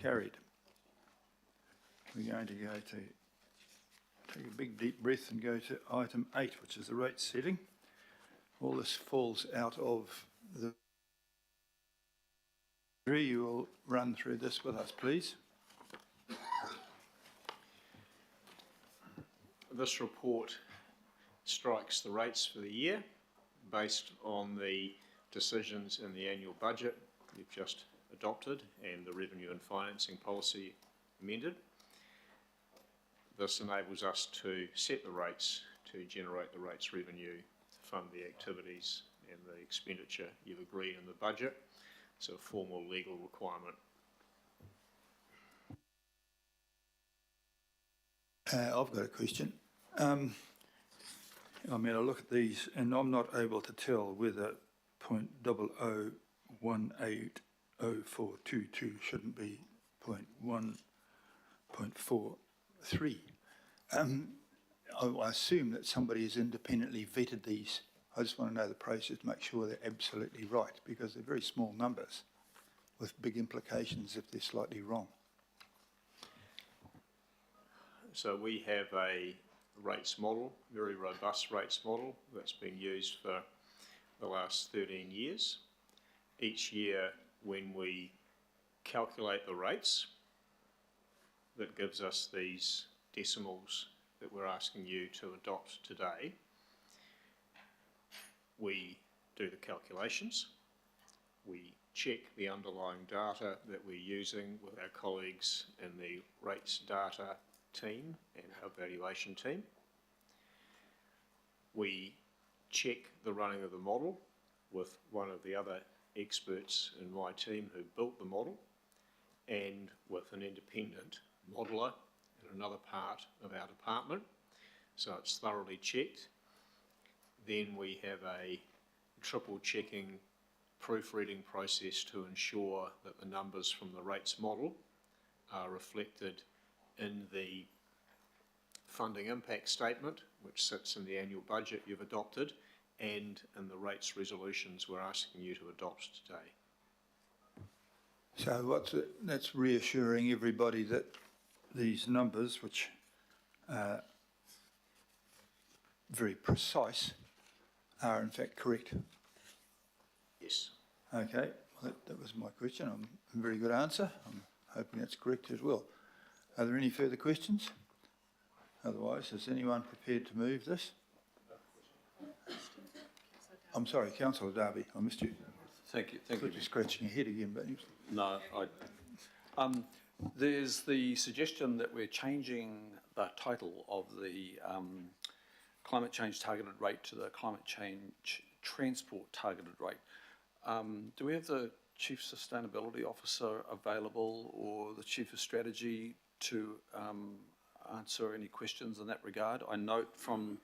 carried. We're going to take a big deep breath and go to item 8, which is the rate setting. All this falls out of the... You will run through this with us, please. This report strikes the rates for the year based on the decisions in the annual budget you've just adopted and the revenue and financing policy amended. This enables us to set the rates, to generate the rates revenue, to fund the activities and the expenditure you've agreed in the budget. It's a formal legal requirement. I've got a question. I mean, I look at these and I'm not able to tell whether 0.00180422 shouldn't be 0.1.43. I assume that somebody has independently vetted these. I just want to know the process to make sure they're absolutely right, because they're very small numbers with big implications if they're slightly wrong. So we have a rates model, very robust rates model that's been used for the last 13 years. Each year when we calculate the rates, that gives us these decimals that we're asking you to adopt today. We do the calculations, we check the underlying data that we're using with our colleagues in the rates data team and our valuation team. We check the running of the model with one of the other experts in my team who built the model and with an independent modeller in another part of our department. So it's thoroughly checked. Then we have a triple checking proofreading process to ensure that the numbers from the rates model are reflected in the funding impact statement, which sits in the annual budget you've adopted, and in the rates resolutions we're asking you to adopt today. So that's reassuring everybody that these numbers, which are very precise, are in fact correct. Yes. Okay, well, that was my question. A very good answer. I'm hoping that's correct as well. Are there any further questions? Otherwise, is anyone prepared to move this? I'm sorry, Councillor Darby, I missed you. Thank you. Thank you. You're scratching your head again, but no, there's the suggestion that we're changing the title of the climate change targeted rate to the climate change transport targeted rate. Do we have the Chief Sustainability Officer available or the Chief of Strategy to answer any questions in that regard? I note from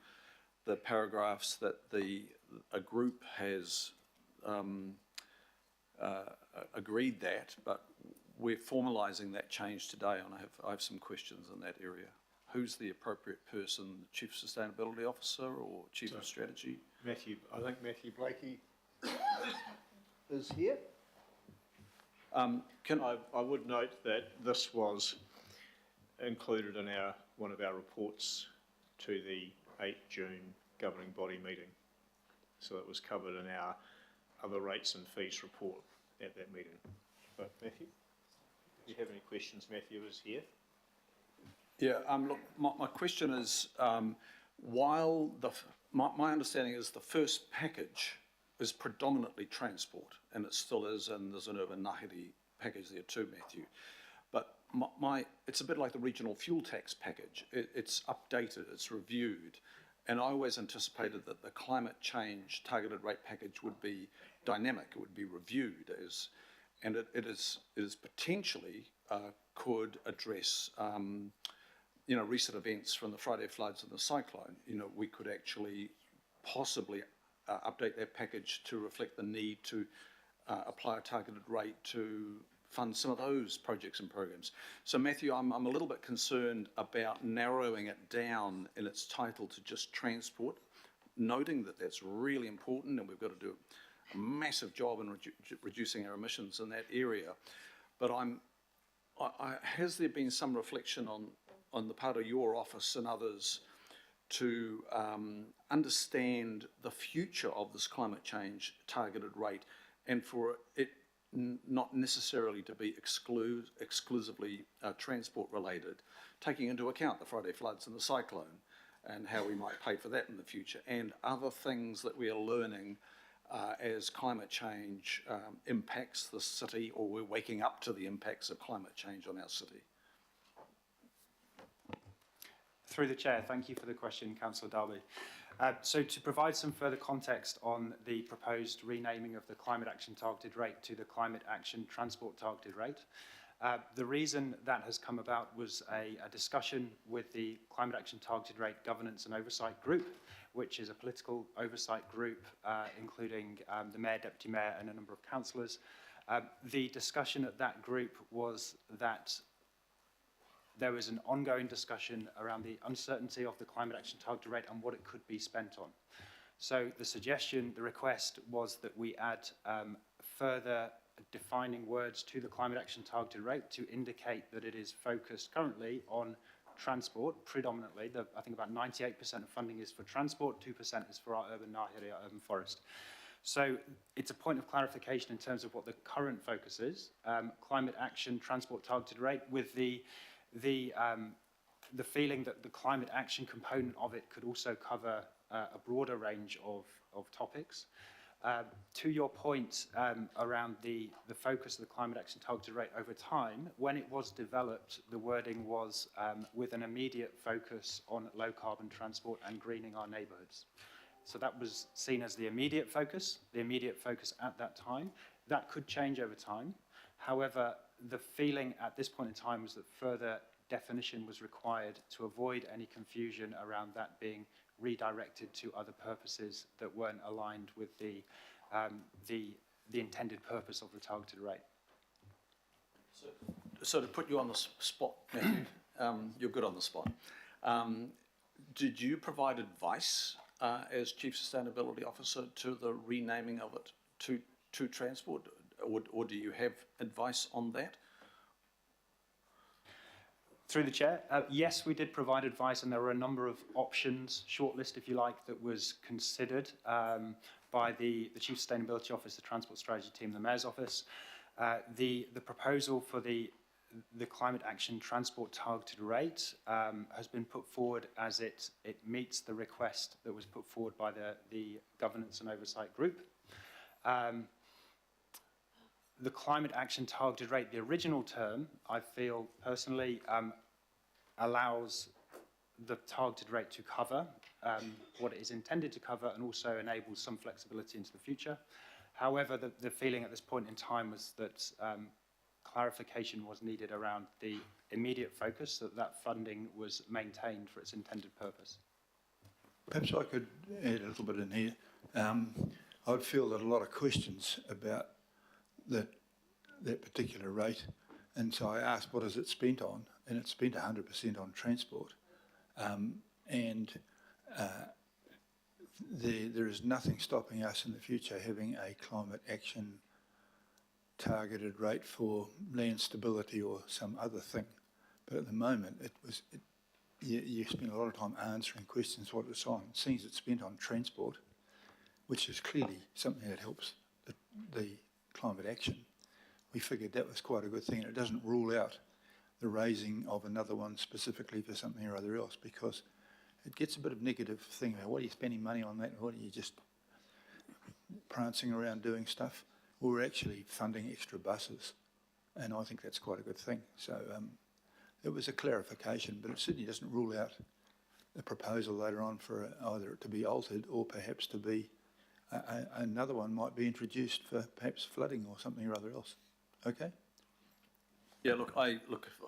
the paragraphs that a group has agreed that, but we're formalising that change today, and I have some questions in that area. Who's the appropriate person, the Chief Sustainability Officer or Chief of Strategy? Matthew, I think Matthew Blakey is here. I would note that this was included in one of our reports to the 8 June governing body meeting. So it was covered in our other rates and fees report at that meeting. But Matthew, do you have any questions? Matthew is here. Yeah, look, my question is, while my understanding is the first package is predominantly transport, and it still is, and there's an urban Ngāhere package there too, Matthew. But it's a bit like the regional fuel tax package. It's updated, it's reviewed, and I always anticipated that the climate change targeted rate package would be dynamic, it would be reviewed, and it is potentially could address recent events from the Friday floods and the cyclone. We could actually possibly update that package to reflect the need to apply a targeted rate to fund some of those projects and programs. So Matthew, I'm a little bit concerned about narrowing it down in its title to just transport, noting that that's really important and we've got to do a massive job in reducing our emissions in that area. But I'm has there been some reflection on the part of your office and others to understand the future of this climate change targeted rate, and for it not necessarily to be exclusively transport related, taking into account the Friday floods and the cyclone and how we might pay for that in the future, and other things that we are learning as climate change impacts the city, or we're waking up to the impacts of climate change on our city? Through the chair, thank you for the question, Councillor Darby. So to provide some further context on the proposed renaming of the Climate Action Targeted Rate to the Climate Action Transport Targeted Rate, the reason that has come about was a discussion with the Climate Action Targeted Rate Governance and Oversight Group, which is a political oversight group, including the Mayor, Deputy Mayor and a number of councillors. The discussion at that group was that there was an ongoing discussion around the uncertainty of the Climate Action Targeted Rate and what it could be spent on. So the suggestion, the request was that we add further defining words to the Climate Action Targeted Rate to indicate that it is focused currently on transport predominantly. I think about 98% of funding is for transport, 2% is for our urban ngahere, our urban forest. So it's a point of clarification in terms of what the current focus is, Climate Action Transport Targeted Rate, with the feeling that the climate action component of it could also cover a broader range of topics. To your point around the focus of the Climate Action Targeted Rate over time, when it was developed, the wording was with an immediate focus on low carbon transport and greening our neighbourhoods. So that was seen as the immediate focus at that time. That could change over time. However, the feeling at this point in time was that further definition was required to avoid any confusion around that being redirected to other purposes that weren't aligned with the intended purpose of the targeted rate. So to put you on the spot, Matthew, you're good on the spot. Did you provide advice as Chief Sustainability Officer to the renaming of it to transport, or do you have advice on that? Through the chair, yes, we did provide advice, and there were a number of options, shortlist if you like, that was considered by the Chief Sustainability Office, the Transport Strategy Team, the Mayor's Office. The proposal for the Climate Action Transport Targeted Rate has been put forward as it meets the request that was put forward by the Governance and Oversight Group. The Climate Action Targeted Rate, the original term, I feel personally, allows the targeted rate to cover what it is intended to cover and also enables some flexibility into the future. However, the feeling at this point in time was that clarification was needed around the immediate focus, that funding was maintained for its intended purpose. Perhaps I could add a little bit in here. I would feel that a lot of questions about that particular rate, and so I asked what is it spent on, and it's spent 100% on transport, there is nothing stopping us in the future having a climate action targeted rate for land stability or some other thing, but at the moment you spend a lot of time answering questions what it's on. It seems it's spent on transport, which is clearly something that helps the climate action. We figured that was quite a good thing, and it doesn't rule out the raising of another one specifically for something or other else, because it gets a bit of negative thing about what are you spending money on that, what are you just prancing around doing stuff. We're actually funding extra buses, and I think that's quite a good thing. So it was a clarification, but it certainly doesn't rule out the proposal later on for either it to be altered or perhaps to be another one might be introduced for perhaps flooding or something or other else. Okay? Yeah, look,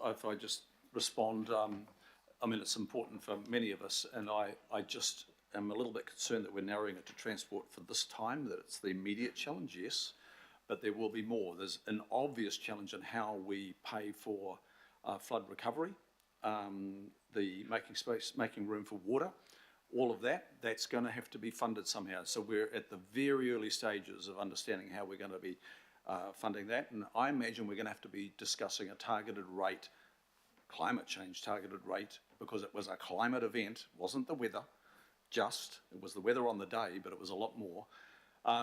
if I just respond, I mean, it's important for many of us, and I just am a little bit concerned that we're narrowing it to transport for this time, that it's the immediate challenge, yes, but there will be more. There's an obvious challenge in how we pay for flood recovery, the making room for water, all of that's going to have to be funded somehow. So we're at the very early stages of understanding how we're going to be funding that. And I imagine we're going to have to be discussing a targeted rate, climate change targeted rate, because it was a climate event, wasn't the weather, it was the weather on the day, but it was a lot more.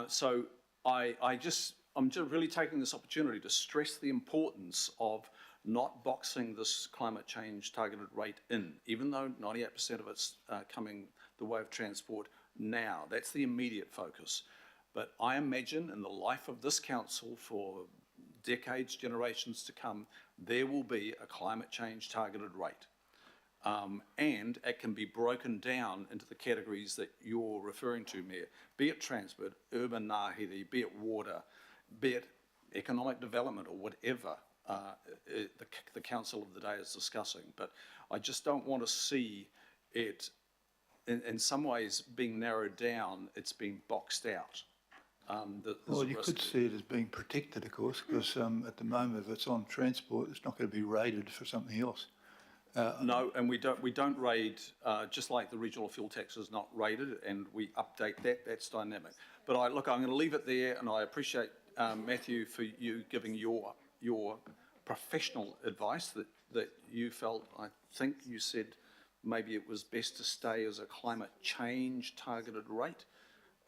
So I'm just really taking this opportunity to stress the importance of not boxing this climate change targeted rate in, even though 98% of it's coming the way of transport now. That's the immediate focus. But I imagine in the life of this council for decades, generations to come, there will be a climate change targeted rate. And it can be broken down into the categories that you're referring to, Mayor, be it transport, urban ngāhere, be it water, be it economic development or whatever the council of the day is discussing. But I just don't want to see it in some ways being narrowed down, it's being boxed out. Well, you could see it as being protected, of course, because at the moment, if it's on transport, it's not going to be rated for something else. No, and we don't raid, just like the regional fuel tax is not rated, and we update that, that's dynamic. But I'm going to leave it there, and I appreciate, Matthew, for you giving your professional advice that you felt, I think you said maybe it was best to stay as a climate change targeted rate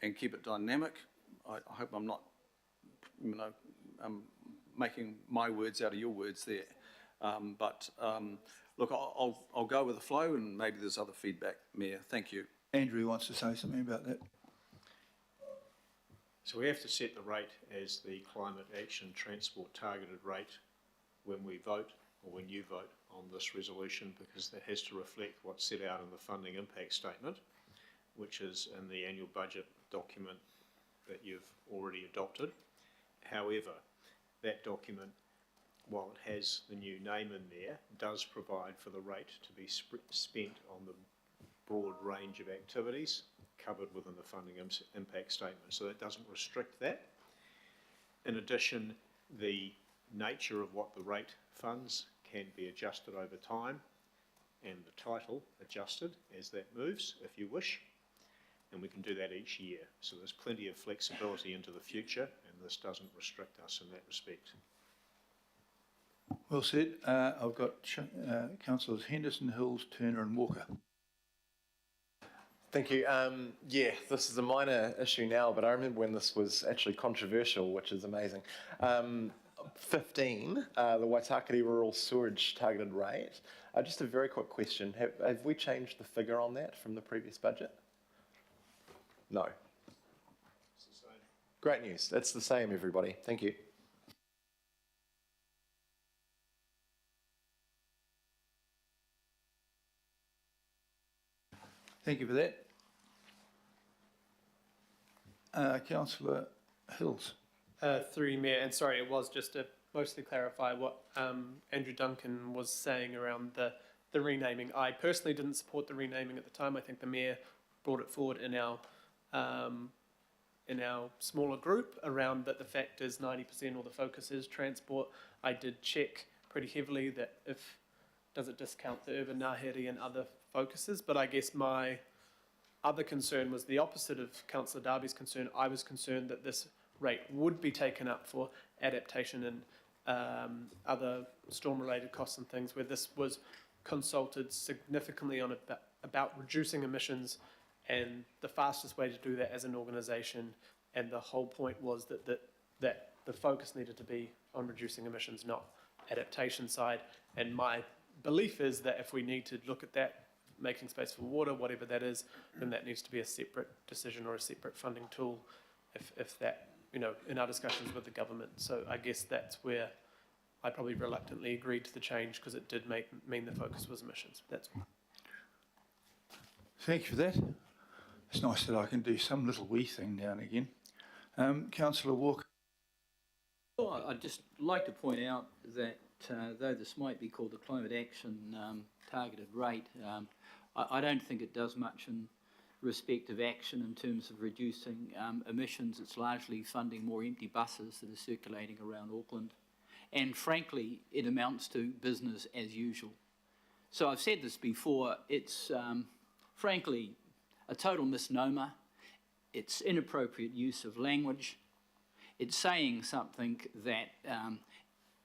and keep it dynamic. I hope I'm not, making my words out of your words there. Look, I'll go with the flow, and maybe there's other feedback, Mayor. Thank you. Andrew wants to say something about that. So we have to set the rate as the climate action transport targeted rate when we vote, or when you vote on this resolution, because that has to reflect what's set out in the funding impact statement, which is in the annual budget document that you've already adopted. However, that document, while it has the new name in there, does provide for the rate to be spent on the broad range of activities covered within the funding impact statement. So that doesn't restrict that. In addition, the nature of what the rate funds can be adjusted over time, and the title adjusted as that moves, if you wish. And we can do that each year. So there's plenty of flexibility into the future, and this doesn't restrict us in that respect. Well said. I've got Councillors Henderson, Hills, Turner and Walker. Thank you. Yeah, this is a minor issue now, but I remember when this was actually controversial, which is amazing. 15, the Waitakere Rural Sewerage Targeted Rate. Just a very quick question. Have we changed the figure on that from the previous budget? No. It's the same. Great news. It's the same, everybody. Thank you. Thank you for that. Councillor Hills. Through you, Mayor, and sorry, it was just to mostly clarify what Andrew Duncan was saying around the renaming. I personally didn't support the renaming at the time. I think the Mayor brought it forward in our smaller group around that the fact is 90% or the focus is transport. I did check pretty heavily that does it discount the urban ngāhere and other focuses, but I guess my other concern was the opposite of Councillor Darby's concern. I was concerned that this rate would be taken up for adaptation and other storm-related costs and things, where this was consulted significantly on about reducing emissions and the fastest way to do that as an organisation, and the whole point was that the focus needed to be on reducing emissions, not adaptation side. And my belief is that if we need to look at that, making space for water, whatever that is, then that needs to be a separate decision or a separate funding tool if that, in our discussions with the government. So I guess that's where I probably reluctantly agreed to the change, because it did mean the focus was emissions. That's Thank you for that. It's nice that I can do some little wee thing now and again. Councillor Walker. Well, I'd just like to point out that though this might be called the climate action targeted rate, I don't think it does much in respect of action in terms of reducing emissions. It's largely funding more empty buses that are circulating around Auckland. And frankly, it amounts to business as usual. So I've said this before, it's frankly a total misnomer. It's inappropriate use of language. it's saying something that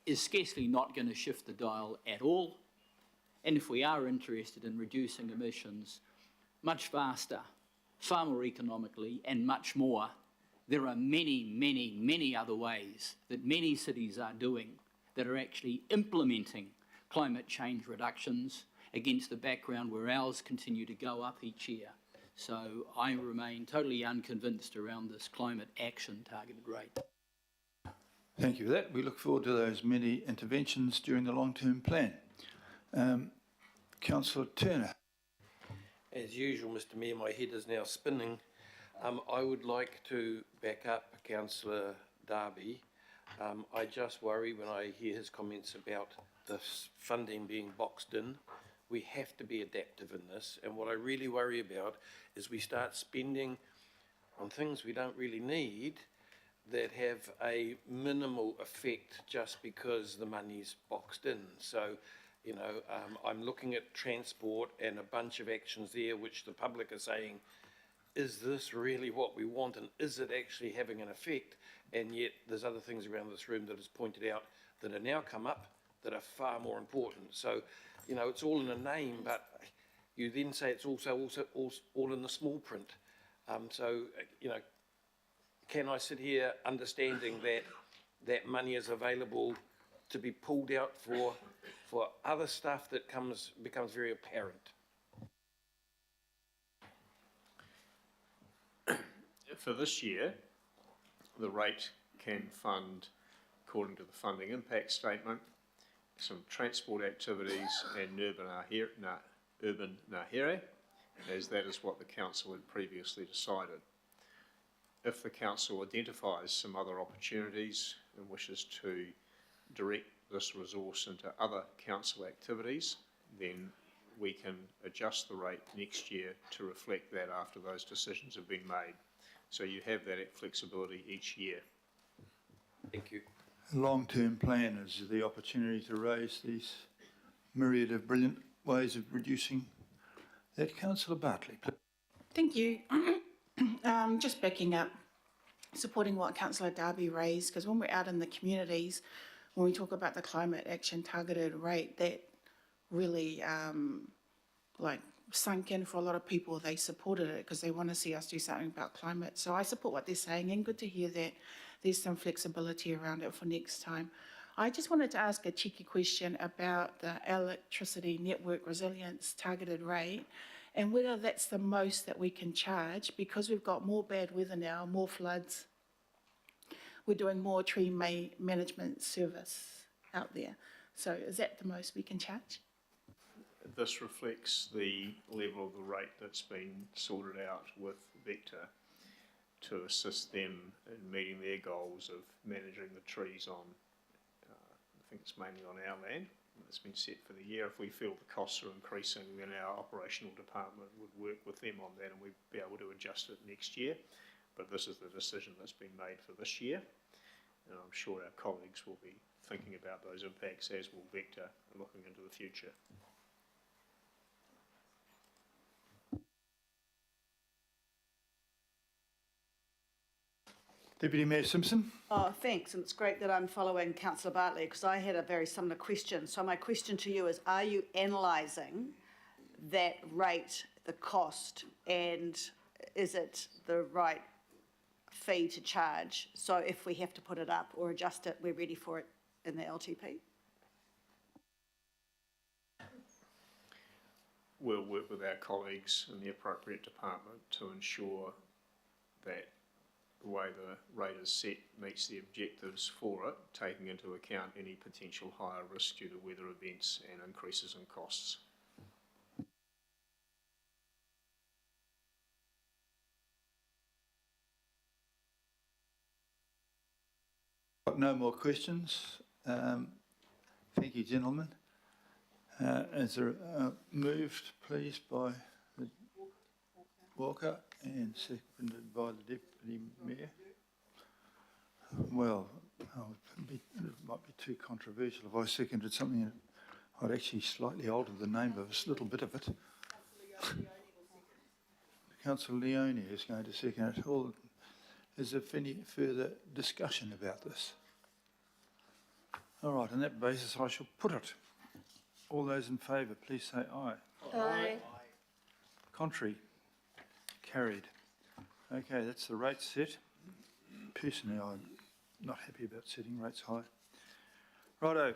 is scarcely not going to shift the dial at all. And if we are interested in reducing emissions much faster, far more economically, and much more, there are many, many, many other ways that many cities are doing that are actually implementing climate change reductions against the background where ours continue to go up each year. So I remain totally unconvinced around this climate action targeted rate. Thank you for that. We look forward to those many interventions during the long-term plan. Councillor Turner. As usual, Mr Mayor, my head is now spinning. I would like to back up Councillor Darby. I just worry when I hear his comments about this funding being boxed in. We have to be adaptive in this, and what I really worry about is we start spending on things we don't really need that have a minimal effect just because the money's boxed in. So, you know, I'm looking at transport and a bunch of actions there which the public are saying, is this really what we want, and is it actually having an effect? And yet there's other things around this room that is pointed out that are now come up that are far more important. So, you know, it's all in a name, but you then say it's also all in the small print. So, you know, can I sit here understanding that that money is available to be pulled out for other stuff that becomes very apparent? For this year, the rate can fund, according to the funding impact statement, some transport activities and urban ngahere, as that is what the council had previously decided. If the council identifies some other opportunities and wishes to direct this resource into other council activities, then we can adjust the rate next year to reflect that after those decisions have been made. So you have that flexibility each year. Thank you. Long-term plan is the opportunity to raise these myriad of brilliant ways of reducing that. Councillor Bartley, please. Thank you. Just backing up, supporting what Councillor Darby raised, because when we're out in the communities, when we talk about the climate action targeted rate, that really sunk in for a lot of people. They supported it because they want to see us do something about climate. So I support what they're saying, and good to hear that there's some flexibility around it for next time. I just wanted to ask a cheeky question about the electricity network resilience targeted rate and whether that's the most that we can charge, because we've got more bad weather now, more floods. We're doing more tree management service out there. So is that the most we can charge? This reflects the level of the rate that's been sorted out with Vector to assist them in meeting their goals of managing the trees on, I think it's mainly on our land, that's been set for the year. If we feel the costs are increasing, then our operational department would work with them on that and we'd be able to adjust it next year. But this is the decision that's been made for this year. And I'm sure our colleagues will be thinking about those impacts, as will Vector, and looking into the future. Deputy Mayor Simpson. Oh, thanks, and it's great that I'm following Councillor Bartley because I had a very similar question. So my question to you is, are you analysing that rate, the cost, and is it the right fee to charge? So if we have to put it up or adjust it, we're ready for it in the LTP? We'll work with our colleagues in the appropriate department to ensure that the way the rate is set meets the objectives for it, taking into account any potential higher risk due to weather events and increases in costs. Got no more questions. Thank you, gentlemen. Is there moved, please, by Walker and seconded by the Deputy Mayor? Well, it might be too controversial if I seconded something that I'd actually slightly altered the name of a little bit of it. Councillor Leone is going to second it. Is there any further discussion about this? All right, on that basis, I shall put it. All those in favour, please say aye. Aye. Contrary? Carried. Okay, that's the rate set. Personally, I'm not happy about setting rates high. Righto,